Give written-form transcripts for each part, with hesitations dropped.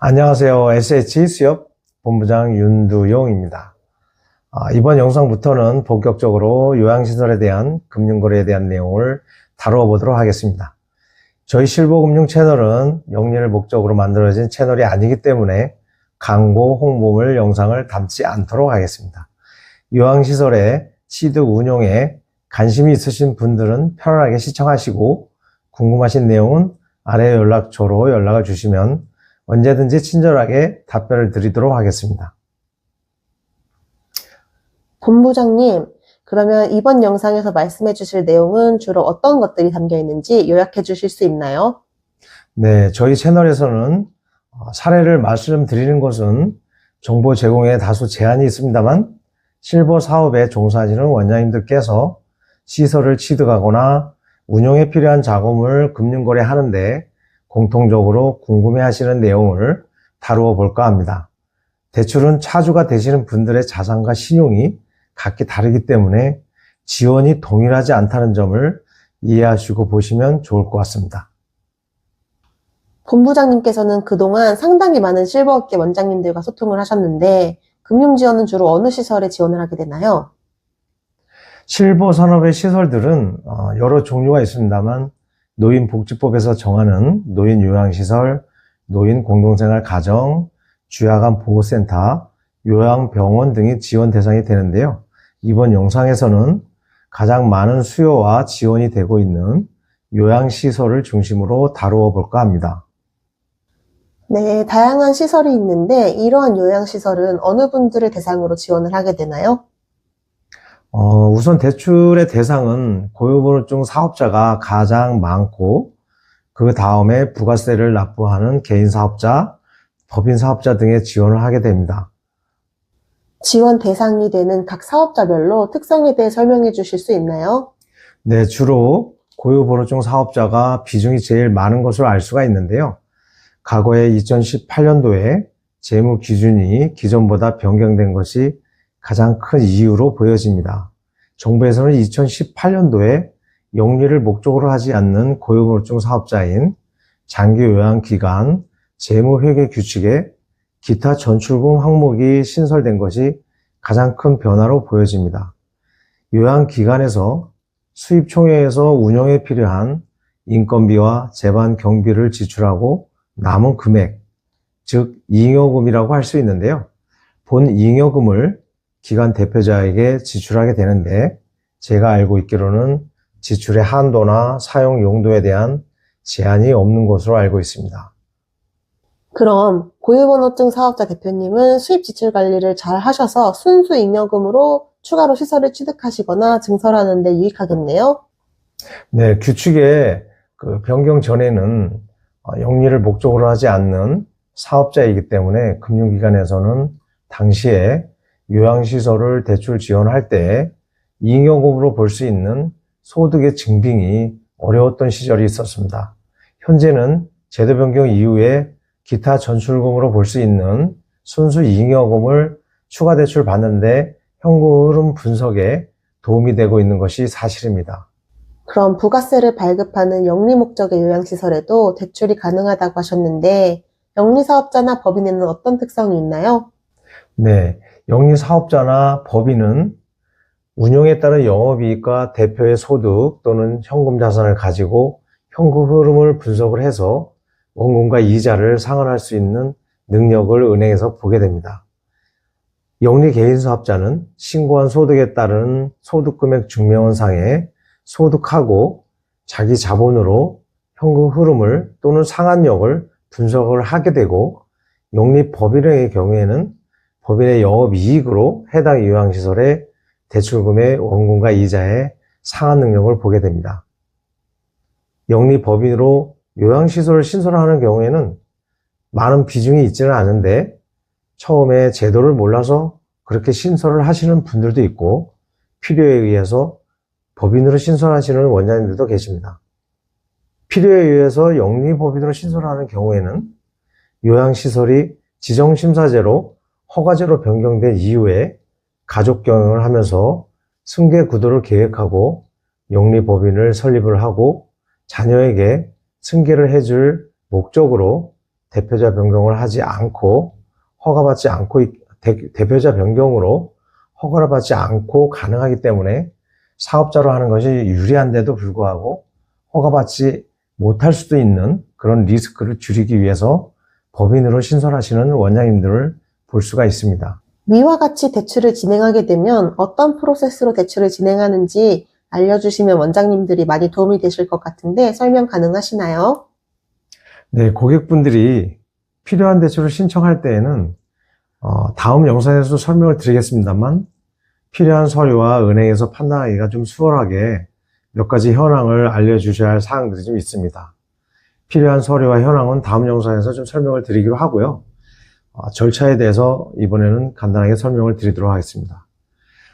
안녕하세요. SH 수협 본부장 윤두용입니다. 이번 영상부터는 본격적으로 요양시설에 대한 금융거래에 대한 내용을 다루어 보도록 하겠습니다. 저희 실버금융 채널은 영리를 목적으로 만들어진 채널이 아니기 때문에 광고, 홍보물 영상을 담지 않도록 하겠습니다. 요양시설의 취득 운용에 관심이 있으신 분들은 편안하게 시청하시고 궁금하신 내용은 아래 연락처로 연락을 주시면 언제든지 친절하게 답변을 드리도록 하겠습니다. 본부장님, 그러면 이번 영상에서 말씀해 주실 내용은 주로 어떤 것들이 담겨 있는지 요약해 주실 수 있나요? 네, 저희 채널에서는 사례를 말씀드리는 것은 정보 제공에 다소 제한이 있습니다만 실버 사업에 종사하시는 원장님들께서 시설을 취득하거나 운영에 필요한 자금을 금융거래 하는데 공통적으로 궁금해하시는 내용을 다루어 볼까 합니다. 대출은 차주가 되시는 분들의 자산과 신용이 각기 다르기 때문에 지원이 동일하지 않다는 점을 이해하시고 보시면 좋을 것 같습니다. 본부장님께서는 그동안 상당히 많은 실버업계 원장님들과 소통을 하셨는데 금융지원은 주로 어느 시설에 지원을 하게 되나요? 실버 산업의 시설들은 여러 종류가 있습니다만 노인복지법에서 정하는 노인요양시설, 노인공동생활가정, 주야간보호센터, 요양병원 등이 지원 대상이 되는데요. 이번 영상에서는 가장 많은 수요와 지원이 되고 있는 요양시설을 중심으로 다루어 볼까 합니다. 네, 다양한 시설이 있는데 이러한 요양시설은 어느 분들을 대상으로 지원을 하게 되나요? 우선 대출의 대상은 고용보호증 사업자가 가장 많고 그 다음에 부가세를 납부하는 개인사업자, 법인사업자 등의 지원을 하게 됩니다. 지원 대상이 되는 각 사업자별로 특성에 대해 설명해 주실 수 있나요? 네, 주로 고용보호증 사업자가 비중이 제일 많은 것으로 알 수가 있는데요. 과거에 2018년도에 재무 기준이 기존보다 변경된 것이 가장 큰 이유로 보여집니다. 정부에서는 2018년도에 영리를 목적으로 하지 않는 고용보호증 사업자인 장기요양기관 재무회계 규칙에 기타 전출금 항목이 신설된 것이 가장 큰 변화로 보여집니다. 요양기관에서 수입 총액에서 운영에 필요한 인건비와 재반 경비를 지출하고 남은 금액, 즉 잉여금이라고 할 수 있는데요. 본 잉여금을 기관 대표자에게 지출하게 되는데 제가 알고 있기로는 지출의 한도나 사용 용도에 대한 제한이 없는 것으로 알고 있습니다. 그럼 고유번호증 사업자 대표님은 수입 지출 관리를 잘 하셔서 순수 잉여금으로 추가로 시설을 취득하시거나 증설하는 데 유익하겠네요? 네, 규칙의 변경 전에는 영리를 목적으로 하지 않는 사업자이기 때문에 금융기관에서는 당시에 요양시설을 대출 지원할 때 잉여금으로 볼 수 있는 소득의 증빙이 어려웠던 시절이 있었습니다. 현재는 제도 변경 이후에 기타 전출금으로 볼 수 있는 순수 잉여금을 추가 대출 받는데 현금 흐름 분석에 도움이 되고 있는 것이 사실입니다. 그럼 부가세를 발급하는 영리 목적의 요양시설에도 대출이 가능하다고 하셨는데 영리사업자나 법인에는 어떤 특성이 있나요? 네, 영리사업자나 법인은 운용에 따른 영업이익과 대표의 소득 또는 현금 자산을 가지고 현금 흐름을 분석을 해서 원금과 이자를 상환할 수 있는 능력을 은행에서 보게 됩니다. 영리 개인사업자는 신고한 소득에 따른 소득금액 증명원상에 소득하고 자기 자본으로 현금 흐름을 또는 상환력을 분석을 하게 되고 영리 법인의 경우에는 법인의 영업이익으로 해당 요양시설의 대출금의 원금과 이자의 상환 능력을 보게 됩니다. 영리 법인으로 요양시설을 신설하는 경우에는 많은 비중이 있지는 않은데 처음에 제도를 몰라서 그렇게 신설을 하시는 분들도 있고 필요에 의해서 법인으로 신설하시는 원장님들도 계십니다. 필요에 의해서 영리법인으로 신설하는 경우에는 요양시설이 지정심사제로 허가제로 변경된 이후에 가족 경영을 하면서 승계 구도를 계획하고 영리법인을 설립을 하고 자녀에게 승계를 해줄 목적으로 대표자 변경을 하지 않고 허가받지 않고 대표자 변경으로 허가를 받지 않고 가능하기 때문에 사업자로 하는 것이 유리한데도 불구하고 허가받지 못할 수도 있는 그런 리스크를 줄이기 위해서 법인으로 신설하시는 원장님들을 볼 수가 있습니다. 위와 같이 대출을 진행하게 되면 어떤 프로세스로 대출을 진행하는지 알려주시면 원장님들이 많이 도움이 되실 것 같은데 설명 가능하시나요? 네, 고객분들이 필요한 대출을 신청할 때에는 다음 영상에서 설명을 드리겠습니다만 필요한 서류와 은행에서 판단하기가 좀 수월하게 몇 가지 현황을 알려주셔야 할 사항들이 좀 있습니다. 필요한 서류와 현황은 다음 영상에서 좀 설명을 드리기로 하고요. 절차에 대해서 이번에는 간단하게 설명을 드리도록 하겠습니다.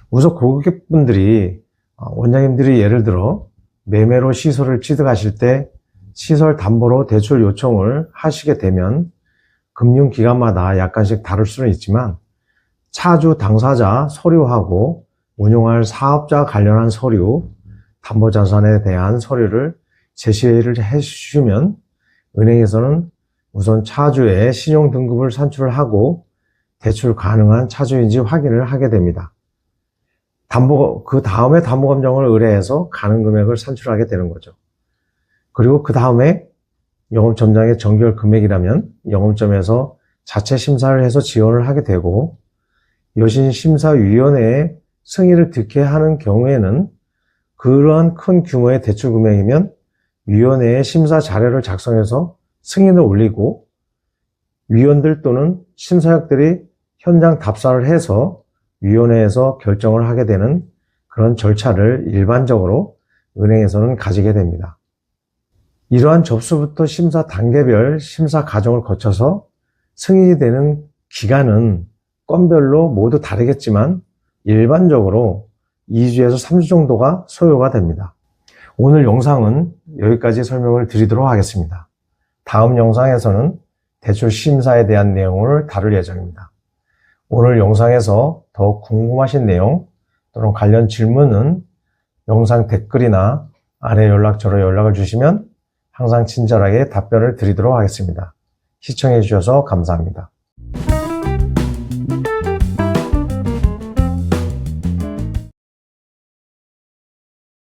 우선 고객분들이 원장님들이 예를 들어 매매로 시설을 취득하실 때 시설 담보로 대출 요청을 하시게 되면 금융기관마다 약간씩 다를 수는 있지만 차주 당사자 서류하고 운용할 사업자 관련한 서류, 담보자산에 대한 서류를 제시를 해주시면 은행에서는 우선 차주의 신용등급을 산출을 하고 대출 가능한 차주인지 확인을 하게 됩니다. 그 다음에 담보감정을 의뢰해서 가능 금액을 산출하게 되는 거죠. 그리고 그 다음에 영업점장의 정결 금액이라면 영업점에서 자체 심사를 해서 지원을 하게 되고 여신심사위원회의 승인을 듣게 하는 경우에는 그러한 큰 규모의 대출 금액이면 위원회의 심사 자료를 작성해서 승인을 올리고 위원들 또는 심사역들이 현장 답사를 해서 위원회에서 결정을 하게 되는 그런 절차를 일반적으로 은행에서는 가지게 됩니다. 이러한 접수부터 심사 단계별 심사 과정을 거쳐서 승인이 되는 기간은 건별로 모두 다르겠지만 일반적으로 2주에서 3주 정도가 소요가 됩니다. 오늘 영상은 여기까지 설명을 드리도록 하겠습니다. 다음 영상에서는 대출 심사에 대한 내용을 다룰 예정입니다. 오늘 영상에서 더 궁금하신 내용 또는 관련 질문은 영상 댓글이나 아래 연락처로 연락을 주시면 항상 친절하게 답변을 드리도록 하겠습니다. 시청해 주셔서 감사합니다.